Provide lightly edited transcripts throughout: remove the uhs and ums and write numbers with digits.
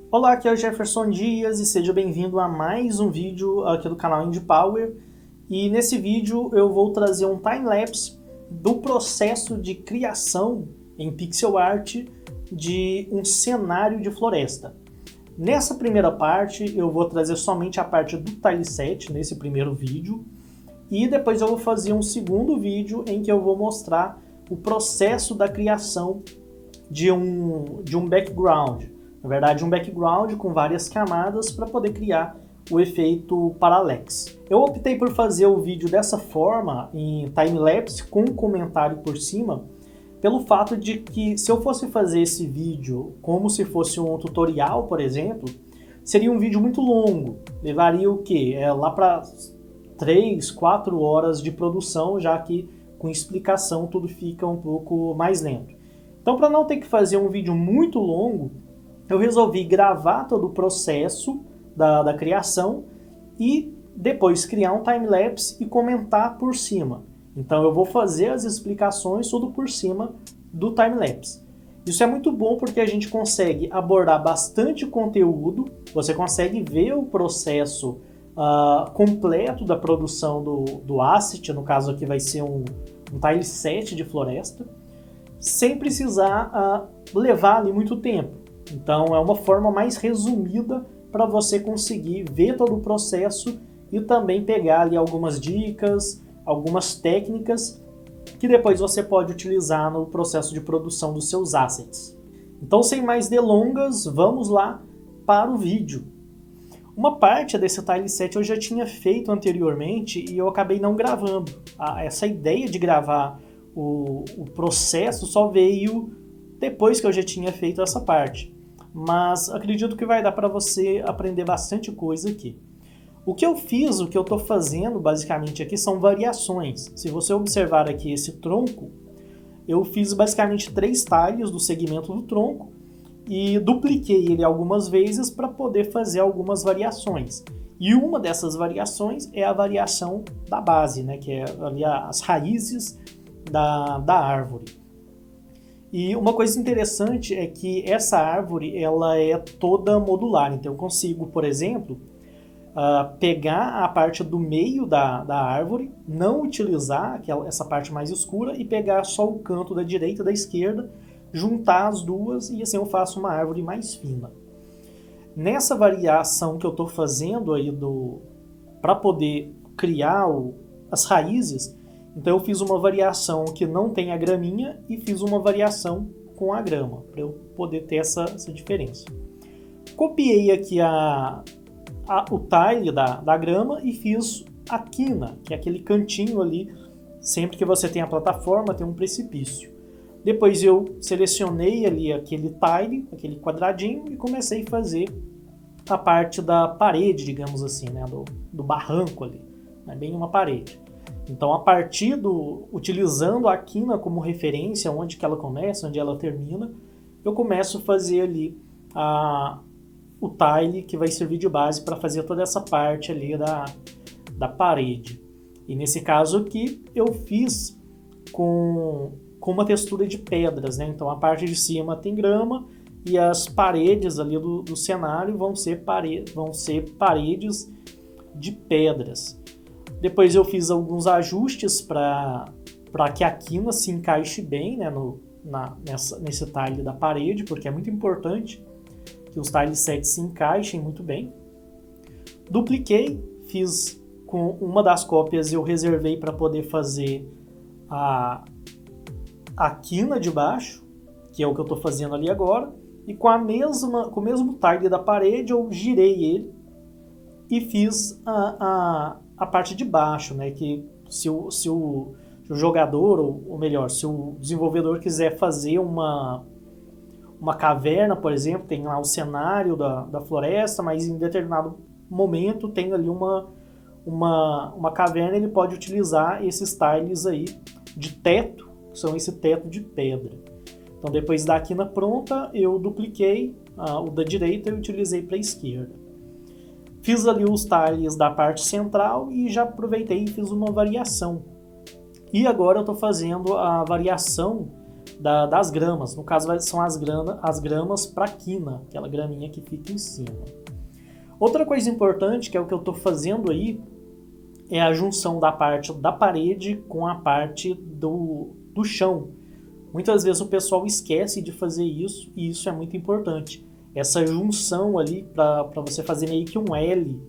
Olá, aqui é o Jefferson Dias e seja bem-vindo a mais um vídeo aqui do canal IndiePower. E nesse vídeo eu vou trazer um time-lapse do processo de criação em pixel art de um cenário de floresta. Nessa primeira parte eu vou trazer somente a parte do tileset nesse primeiro vídeo e depois eu vou fazer um segundo vídeo em que eu vou mostrar o processo da criação de um background. Na verdade, um background com várias camadas para poder criar o efeito parallax. Eu optei por fazer o vídeo dessa forma, em time-lapse, com um comentário por cima, pelo fato de que se eu fosse fazer esse vídeo como se fosse um tutorial, por exemplo, seria um vídeo muito longo. Levaria o quê? Lá para 3, 4 horas de produção, já que com explicação tudo fica um pouco mais lento. Então, para não ter que fazer um vídeo muito longo, eu resolvi gravar todo o processo da criação e depois criar um time-lapse e comentar por cima. Então eu vou fazer as explicações tudo por cima do time-lapse. Isso é muito bom porque a gente consegue abordar bastante conteúdo, você consegue ver o processo completo da produção do asset, no caso aqui vai ser um tileset de floresta, sem precisar levar ali muito tempo. Então é uma forma mais resumida para você conseguir ver todo o processo e também pegar ali algumas dicas, algumas técnicas que depois você pode utilizar no processo de produção dos seus assets. Então, sem mais delongas, vamos lá para o vídeo. Uma parte desse tileset eu já tinha feito anteriormente e eu acabei não gravando. Essa ideia de gravar o processo só veio depois que eu já tinha feito essa parte. Mas acredito que vai dar para você aprender bastante coisa aqui. O que eu fiz, o que eu estou fazendo basicamente aqui são variações. Se você observar aqui esse tronco, eu fiz basicamente 3 tiles do segmento do tronco e dupliquei ele algumas vezes para poder fazer algumas variações. E uma dessas variações é a variação da base, né, que é ali as raízes da árvore. E uma coisa interessante é que essa árvore ela é toda modular, então eu consigo, por exemplo, pegar a parte do meio da árvore, não utilizar essa parte mais escura e pegar só o canto da direita e da esquerda, juntar as duas e assim eu faço uma árvore mais fina. Nessa variação que eu estou fazendo aí para poder criar as raízes, então eu fiz uma variação que não tem a graminha e fiz uma variação com a grama, para eu poder ter essa diferença. Copiei aqui o tile da grama e fiz a quina, que é aquele cantinho ali, sempre que você tem a plataforma, tem um precipício. Depois eu selecionei ali aquele tile, aquele quadradinho, e comecei a fazer a parte da parede, digamos assim, né, do barranco ali, é bem uma parede. Então, a partir utilizando a quina como referência, onde que ela começa, onde ela termina, eu começo a fazer ali o tile que vai servir de base para fazer toda essa parte ali da parede. E nesse caso aqui, eu fiz com uma textura de pedras, né? Então, a parte de cima tem grama e as paredes ali do cenário vão ser paredes de pedras. Depois eu fiz alguns ajustes para que a quina se encaixe bem, né, nesse tile da parede, porque é muito importante que os tilesets se encaixem muito bem. Dupliquei, fiz com uma das cópias eu reservei para poder fazer a quina de baixo, que é o que eu estou fazendo ali agora, e com o mesmo tile da parede eu girei ele e fiz a parte de baixo, né, que se o jogador, ou melhor, se o desenvolvedor quiser fazer uma caverna, por exemplo, tem lá o cenário da floresta, mas em determinado momento tem ali uma caverna, ele pode utilizar esses tiles aí de teto, que são esse teto de pedra. Então depois da quina pronta, eu dupliquei o da direita e utilizei para a esquerda. Fiz ali os tiles da parte central e já aproveitei e fiz uma variação. E agora eu estou fazendo a variação das gramas. No caso, são as gramas para quina, aquela graminha que fica em cima. Outra coisa importante, que é o que eu estou fazendo aí, é a junção da parte da parede com a parte do chão. Muitas vezes o pessoal esquece de fazer isso, e isso é muito importante. Essa junção ali, para você fazer meio que um L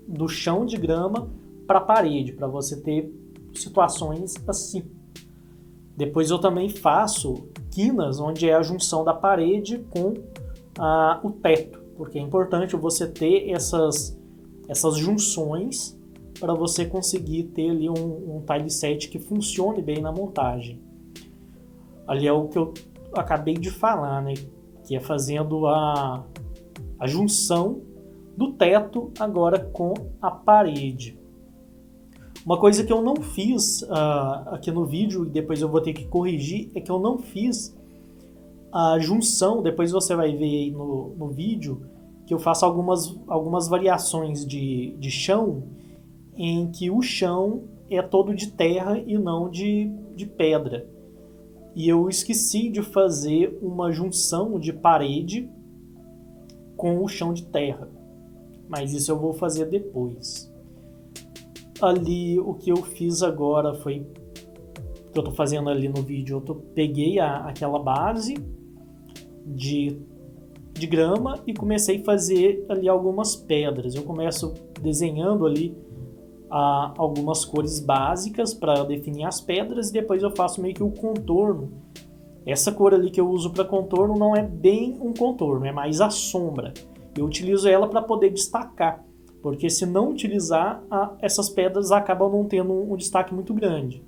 do chão de grama para a parede, para você ter situações assim. Depois eu também faço quinas, onde é a junção da parede com o teto, porque é importante você ter essas junções para você conseguir ter ali um tile set que funcione bem na montagem. Ali é o que eu acabei de falar, né? Que é fazendo a junção do teto agora com a parede. Uma coisa que eu não fiz aqui no vídeo, e depois eu vou ter que corrigir, é que eu não fiz a junção. Depois você vai ver aí no vídeo que eu faço algumas variações de chão, em que o chão é todo de terra e não de pedra. E eu esqueci de fazer uma junção de parede com o chão de terra. Mas isso eu vou fazer depois. Ali o que eu fiz agora foi, que eu tô fazendo ali no vídeo, eu peguei aquela base de grama e comecei a fazer ali algumas pedras. Eu começo desenhando ali algumas cores básicas para definir as pedras, e depois eu faço meio que o contorno. Essa cor ali que eu uso para contorno não é bem um contorno, é mais a sombra. Eu utilizo ela para poder destacar, porque se não utilizar, essas pedras acabam não tendo um destaque muito grande.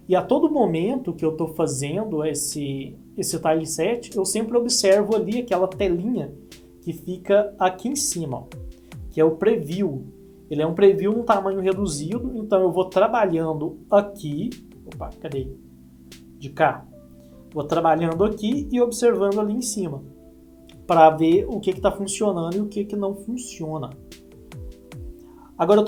E a todo momento que eu estou fazendo esse tile set, eu sempre observo ali aquela telinha que fica aqui em cima, ó, que é o preview. Ele é um preview num tamanho reduzido, então eu vou trabalhando aqui. Opa, cadê? De cá. Vou trabalhando aqui e observando ali em cima, para ver o que está funcionando e o que não funciona. Agora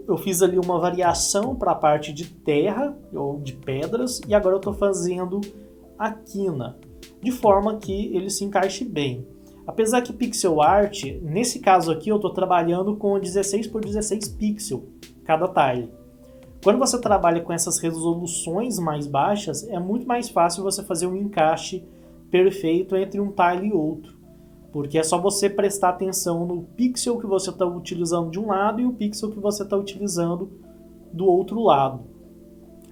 eu fiz ali uma variação para a parte de terra ou de pedras, e agora eu estou fazendo a quina, de forma que ele se encaixe bem. Apesar que pixel art, nesse caso aqui eu estou trabalhando com 16 por 16 pixels cada tile. Quando você trabalha com essas resoluções mais baixas, é muito mais fácil você fazer um encaixe perfeito entre um tile e outro, porque é só você prestar atenção no pixel que você está utilizando de um lado e o pixel que você está utilizando do outro lado.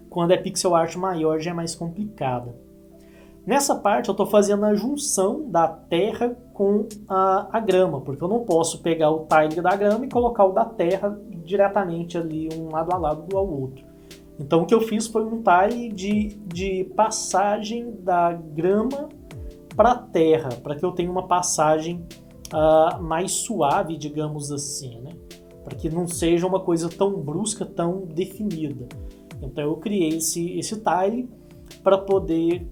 Quando é pixel art maior já é mais complicada. Nessa parte eu estou fazendo a junção da terra com a grama, porque eu não posso pegar o tile da grama e colocar o da terra diretamente ali um lado a lado do outro. Então o que eu fiz foi um tile de passagem da grama para a terra, para que eu tenha uma passagem mais suave, digamos assim, né? Para que não seja uma coisa tão brusca, tão definida. Então eu criei esse tile para poder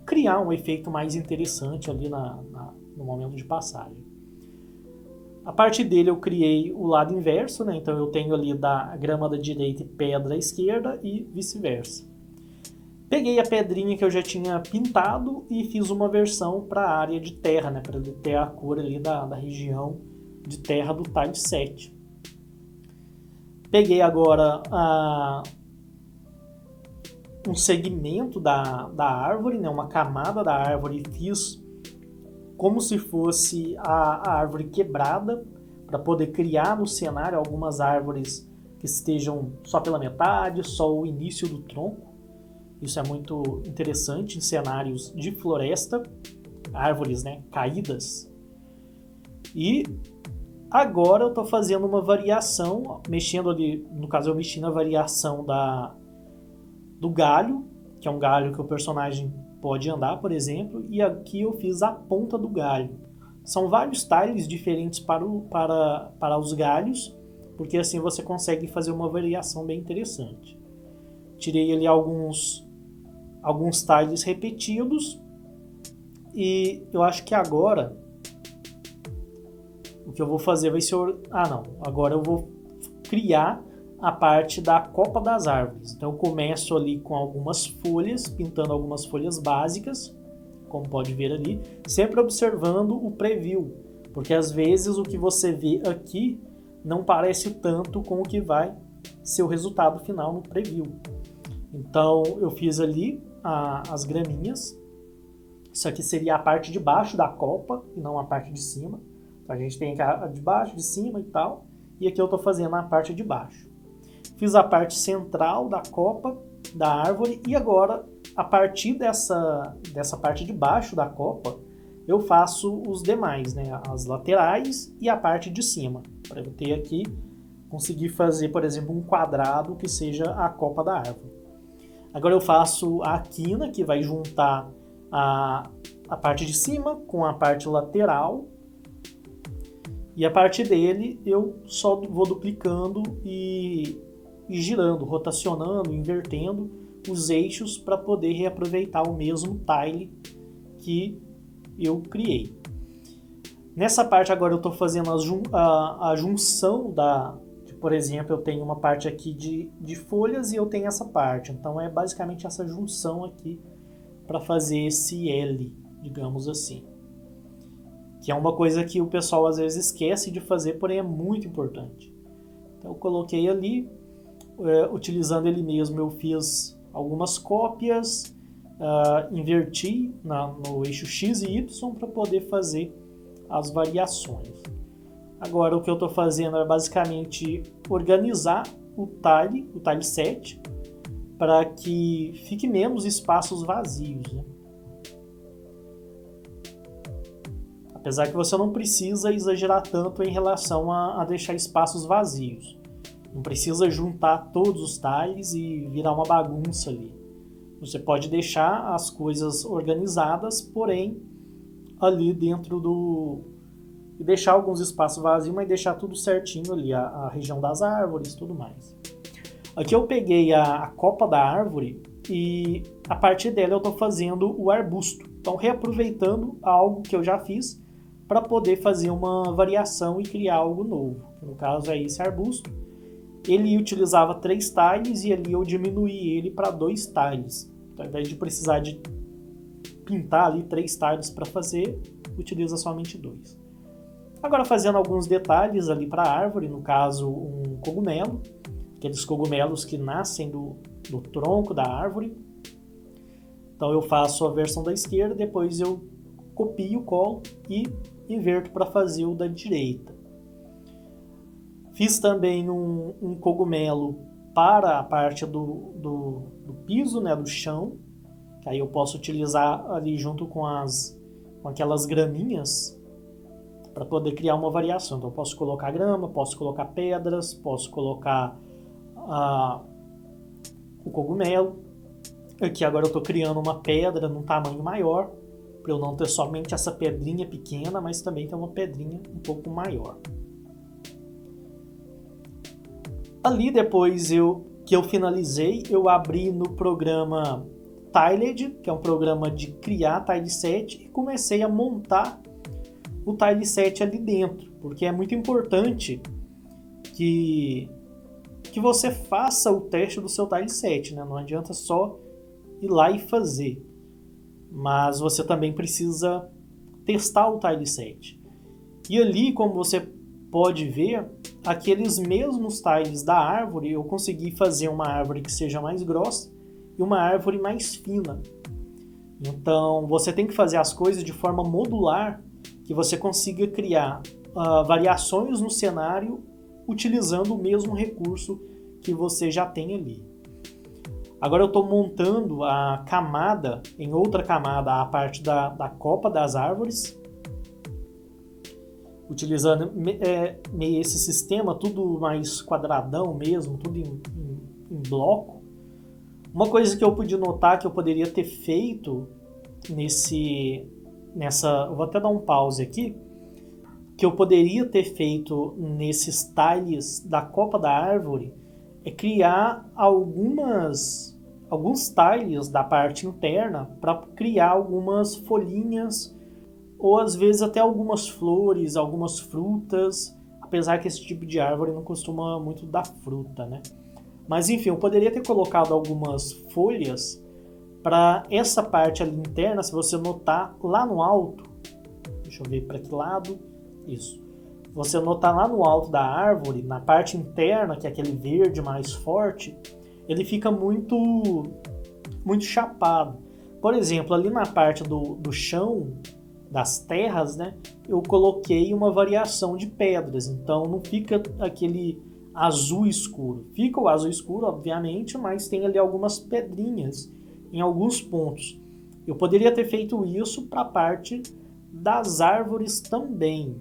criar um efeito mais interessante ali no momento de passagem. A partir dele eu criei o lado inverso, né? Então eu tenho ali da grama da direita e pedra à esquerda e vice-versa. Peguei a pedrinha que eu já tinha pintado e fiz uma versão para a área de terra, né? Para ele ter a cor ali da região de terra do tile set. Peguei agora um segmento da árvore, né? Uma camada da árvore, e fiz como se fosse a árvore quebrada, para poder criar no cenário algumas árvores que estejam só pela metade, só o início do tronco. Isso é muito interessante em cenários de floresta, árvores, né, caídas. E agora eu estou fazendo uma variação, mexendo ali, no caso eu mexi na variação do galho, que é um galho que o personagem pode andar, por exemplo, e aqui eu fiz a ponta do galho. São vários tiles diferentes para os galhos, porque assim você consegue fazer uma variação bem interessante. Tirei ali alguns tiles repetidos, e eu acho que agora o que eu vou fazer vai ser... agora eu vou criar a parte da copa das árvores. Então eu começo ali com algumas folhas, pintando algumas folhas básicas, como pode ver ali, sempre observando o preview, porque às vezes o que você vê aqui não parece tanto com o que vai ser o resultado final no preview. Então eu fiz ali as graminhas. Isso aqui seria a parte de baixo da copa e não a parte de cima. Então a gente tem a de baixo, de cima e tal. E aqui eu estou fazendo a parte de baixo. Fiz a parte central da copa, da árvore. E agora, a partir dessa parte de baixo da copa, eu faço os demais, né? As laterais e a parte de cima. Para eu ter aqui, conseguir fazer, por exemplo, um quadrado que seja a copa da árvore. Agora eu faço a quina, que vai juntar a parte de cima com a parte lateral. E a partir dele eu só vou duplicando e girando, rotacionando, invertendo os eixos para poder reaproveitar o mesmo tile que eu criei. Nessa parte agora eu estou fazendo a junção por exemplo, eu tenho uma parte aqui de folhas e eu tenho essa parte. Então é basicamente essa junção aqui para fazer esse L, digamos assim. Que é uma coisa que o pessoal às vezes esquece de fazer, porém é muito importante. Então eu coloquei ali, utilizando ele mesmo eu fiz algumas cópias, inverti no eixo X e Y para poder fazer as variações. Agora o que eu estou fazendo é basicamente organizar o tile set, para que fique menos espaços vazios, né? Apesar que você não precisa exagerar tanto em relação a deixar espaços vazios. Não precisa juntar todos os tiles e virar uma bagunça ali. Você pode deixar as coisas organizadas, porém ali dentro e deixar alguns espaços vazios, mas deixar tudo certinho ali, a região das árvores e tudo mais. Aqui eu peguei a copa da árvore e a partir dela eu estou fazendo o arbusto. Então reaproveitando algo que eu já fiz para poder fazer uma variação e criar algo novo. No caso é esse arbusto. Ele utilizava 3 tiles e ali eu diminuí ele para 2 tiles. Então ao invés de precisar de pintar ali 3 tiles para fazer, utiliza somente 2. Agora fazendo alguns detalhes ali para a árvore, no caso um cogumelo. Aqueles cogumelos que nascem do tronco da árvore. Então eu faço a versão da esquerda, depois eu copio, colo e inverto para fazer o da direita. Fiz também um cogumelo para a parte do piso, né, do chão, que aí eu posso utilizar ali junto com aquelas graminhas para poder criar uma variação. Então eu posso colocar grama, posso colocar pedras, posso colocar o cogumelo. Aqui agora eu estou criando uma pedra num tamanho maior, para eu não ter somente essa pedrinha pequena, mas também ter uma pedrinha um pouco maior. Ali depois que eu finalizei, eu abri no programa Tiled, que é um programa de criar tileset, e comecei a montar o tileset ali dentro, porque é muito importante que você faça o teste do seu tileset, né? Não adianta só ir lá e fazer, mas você também precisa testar o tileset. E ali, como você pode ver, aqueles mesmos tiles da árvore, eu consegui fazer uma árvore que seja mais grossa e uma árvore mais fina. Então, você tem que fazer as coisas de forma modular, que você consiga criar variações no cenário utilizando o mesmo recurso que você já tem ali. Agora eu estou montando a camada, em outra camada, a parte da copa das árvores, utilizando esse sistema, tudo mais quadradão mesmo, tudo em bloco. Uma coisa que eu pude notar que eu poderia ter feito eu vou até dar um pause aqui, que eu poderia ter feito nesses tiles da copa da árvore é criar alguns tiles da parte interna para criar algumas folhinhas ou às vezes até algumas flores, algumas frutas apesar que esse tipo de árvore não costuma muito dar fruta, né? Mas enfim, eu poderia ter colocado algumas folhas para essa parte ali interna, se você notar lá no alto, deixa eu ver para que lado, isso. Você notar lá no alto da árvore, na parte interna, que é aquele verde mais forte, ele fica muito chapado. Por exemplo, ali na parte do chão, das terras, né, eu coloquei uma variação de pedras, então não fica aquele azul escuro. Fica o azul escuro, obviamente, mas tem ali algumas pedrinhas em alguns pontos. Eu poderia ter feito isso para a parte das árvores também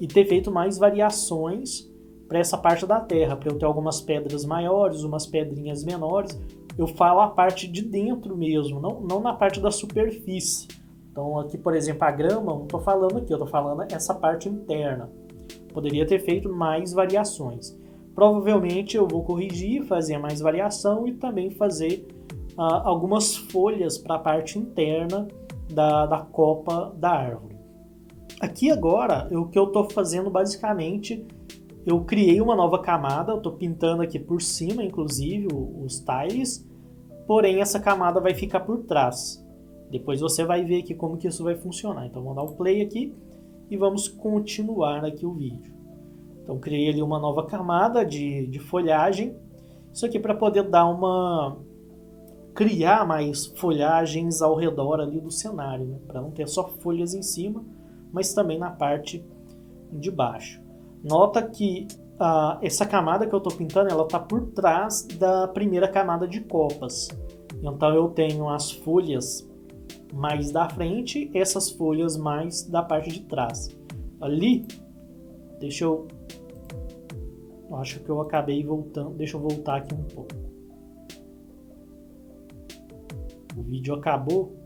e ter feito mais variações para essa parte da terra, para eu ter algumas pedras maiores, umas pedrinhas menores. Eu falo a parte de dentro mesmo, não na parte da superfície. Então aqui, por exemplo, a grama, não estou falando aqui, eu estou falando essa parte interna. Poderia ter feito mais variações. Provavelmente eu vou corrigir, fazer mais variação e também fazer algumas folhas para a parte interna da copa da árvore. Aqui agora, o que eu estou fazendo basicamente, eu criei uma nova camada, eu estou pintando aqui por cima, inclusive, os tiles, porém essa camada vai ficar por trás. Depois você vai ver aqui como que isso vai funcionar. Então vamos dar um play aqui e vamos continuar aqui o vídeo. Então criei ali uma nova camada de folhagem. Isso aqui para poder criar mais folhagens ao redor ali do cenário, né? Para não ter só folhas em cima, mas também na parte de baixo. Nota que essa camada que eu estou pintando, ela está por trás da primeira camada de copas. Então eu tenho as folhas mais da frente, essas folhas mais da parte de trás. Ali, acho que eu acabei voltando, deixa eu voltar aqui um pouco. O vídeo acabou.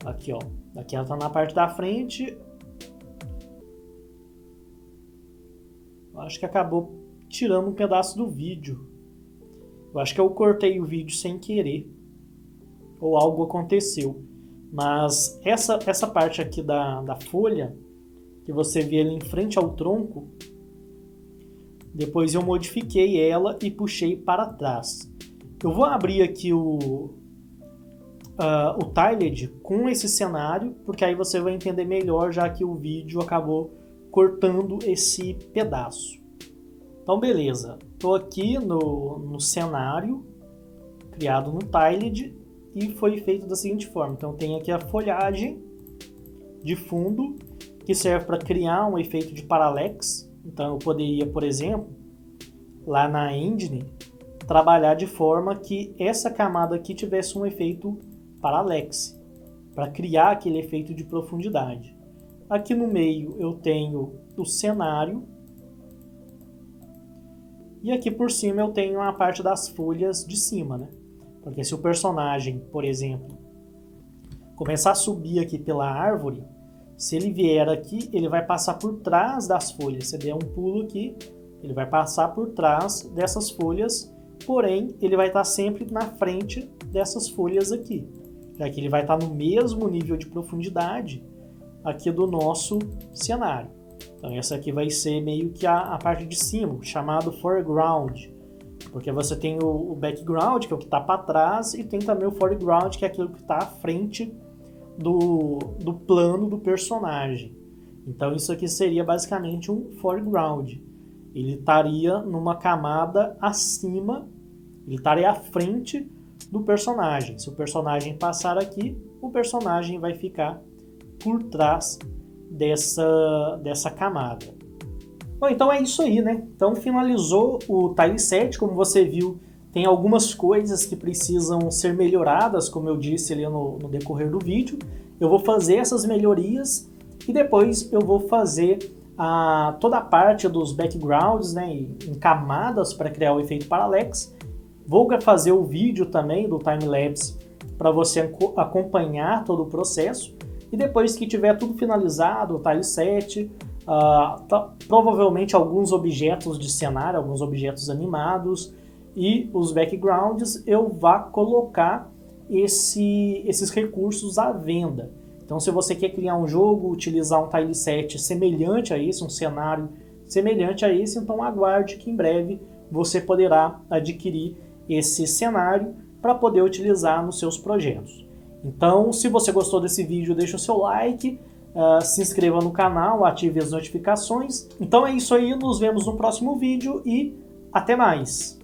Aqui, ó. Aqui ela tá na parte da frente. Acho que acabou tirando um pedaço do vídeo. Eu acho que eu cortei o vídeo sem querer. Ou algo aconteceu. Mas essa parte aqui da folha, que você vê ali em frente ao tronco, depois eu modifiquei ela e puxei para trás. Eu vou abrir aqui o Tiled com esse cenário, porque aí você vai entender melhor, já que o vídeo acabou cortando esse pedaço. Então beleza, estou aqui no cenário criado no Tiled e foi feito da seguinte forma. Então tem aqui a folhagem de fundo que serve para criar um efeito de parallax. Então eu poderia, por exemplo, lá na engine, trabalhar de forma que essa camada aqui tivesse um efeito parallax, para criar aquele efeito de profundidade. Aqui no meio eu tenho o cenário e aqui por cima eu tenho a parte das folhas de cima, né? Porque se o personagem, por exemplo, começar a subir aqui pela árvore, se ele vier aqui, ele vai passar por trás das folhas. Se der um pulo aqui, ele vai passar por trás dessas folhas, porém ele vai estar sempre na frente dessas folhas aqui, já que ele vai estar no mesmo nível de profundidade aqui do nosso cenário. Então essa aqui vai ser meio que a parte de cima, chamado foreground, porque você tem o background, que é o que está para trás, e tem também o foreground, que é aquilo que está à frente do plano do personagem. Então isso aqui seria basicamente um foreground. Ele estaria numa camada acima, ele estaria à frente do personagem. Se o personagem passar aqui, o personagem vai ficar por trás dessa camada. Bom, então é isso aí, né? Então finalizou o Tile Set. Como você viu, tem algumas coisas que precisam ser melhoradas, como eu disse ali no decorrer do vídeo. Eu vou fazer essas melhorias e depois eu vou fazer toda a parte dos backgrounds, né, em camadas para criar o efeito parallax. Vou fazer o vídeo também do time-lapse para você acompanhar todo o processo. E depois que tiver tudo finalizado, o Tile Set, provavelmente alguns objetos de cenário, alguns objetos animados e os backgrounds, eu vou colocar esses recursos à venda. Então, se você quer criar um jogo, utilizar um tileset semelhante a esse, um cenário semelhante a esse, então aguarde que em breve você poderá adquirir esse cenário para poder utilizar nos seus projetos. Então, se você gostou desse vídeo, deixa o seu like, se inscreva no canal, ative as notificações. Então é isso aí, nos vemos no próximo vídeo e até mais!